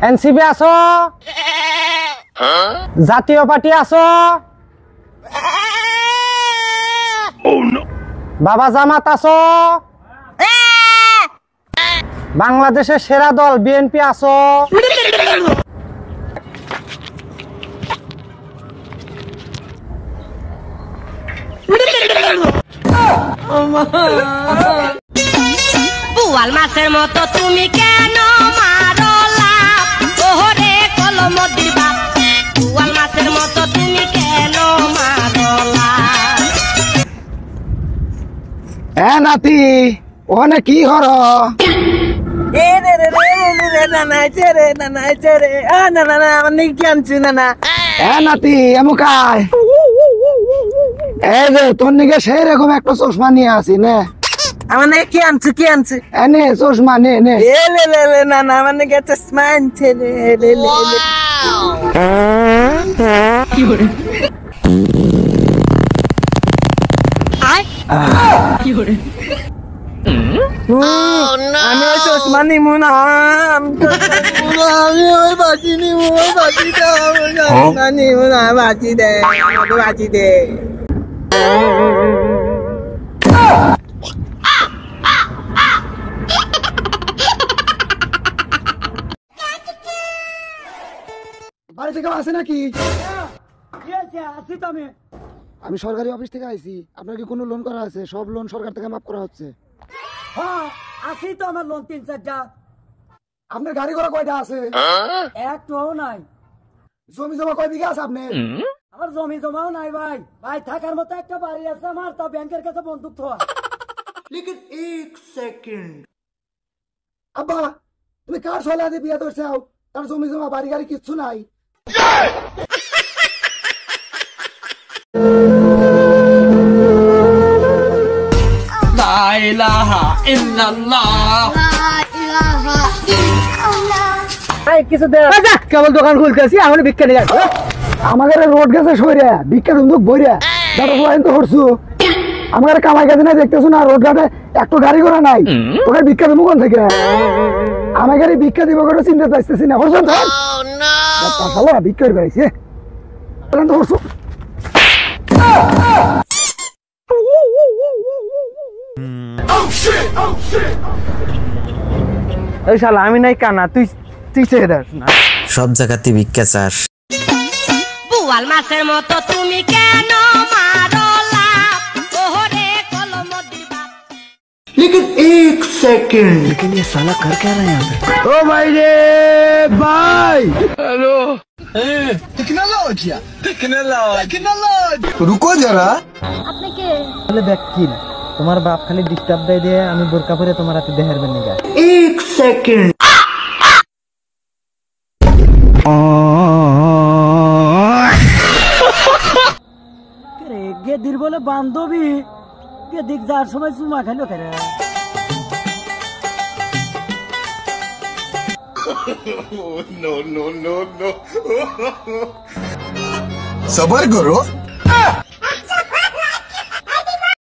NCP আছো? জাতীয় party আছো? বাবা জামাত আছো? বাংলাদেশের সেরা দল বিএনপি আছো? বুয়াল মাছের মতো তুমি কেন মারো লাভ? ওহরে কলমদির বাপ, বুয়াল মাছের মতো তুমি কেন মারো লাভ? এ নাতি ওখানে কি করো? নাতি এমুকায় এই যে তোর নিকে সেই রকম একটা চশমা নিয়ে আসি নে। আমার কি আনছে এনে চশমা নে নে। না না আমার নাকি চশমা আনছে আমি ওই চশমা নিমু না, আমি ওই বাজি নিমু, ওই বাজিটা নিমু না, বাজি দে বাজি দে। বাড়ি থেকে আসে নাকি? আসি তো আমি সরকারি অফিস থেকে আইছি। আপনার কি কোনো লোন করা আছে? সব লোন সরকার থেকে মাফ করা হচ্ছে। হ্যাঁ আসি তো, আমার লোন 3-4টা। আপনার গাড়ি ঘোড়া কয়টা আছে? একটাও নাই। জমি জমা কয় বিঘা আছে আপনার? আমার জমি জমাও নাই ভাই। ভাই থাকার মতো একটা বাড়ি আছে আমার, তা ব্যাংকের কাছে বন্দুক থোয়া। लेकिन एक सेकंड আব্বা তুমি কার ছলা দিয়ে বিয়ে করছাও? তার জমি জমা বাড়ি গাড়ি কিচ্ছু নাই। ला इलाहा इल्लल्लाह কিছু দে কেবল দোকান খুলতেছি, এখন ভিক্ষা নিয়ে যাচ্ছ। আমাদের রোড গেছে সইরা ভিক্ষা বন্দুক বইরা দাদা লাইন তো করছু। আমার কামাই কাছে নাই দেখতেছো না, রোড ঘাটে একটু গাড়ি ঘোড়া নাই, তোকে ভিক্ষা দেবো কোন থেকে? আমার গাড়ি ভিক্ষা দিব কোনো চিন্তা চাইতেছি না। করছো তো ভিক্ষা করাইছে তো করছো। এই শালা আমি নাই কানা, তুই চেয়ে দেখ না। সব জায়গাতে ভিক্ষা চাস। বুয়াল মাছের মতো তুমি কেন মারো লাভ? ওহরে কলমদির বাপ। लेकिन एक सेकंड लेकिन ये साला कर क्या रहा है यहाँ पे? ও ভাই রে ভাই, रुको जरा বলে দেখ কি তোমার বাপ খালি ডিস্টার্ব দেয় দিয়ে আমি বোরকা পরে তোমার হাতে দেহের বেনে গা। एक सेकंड গেদির বলে বান্ধবী, গেদিক যার সময় চুমা খাইলো কেন? सबर करो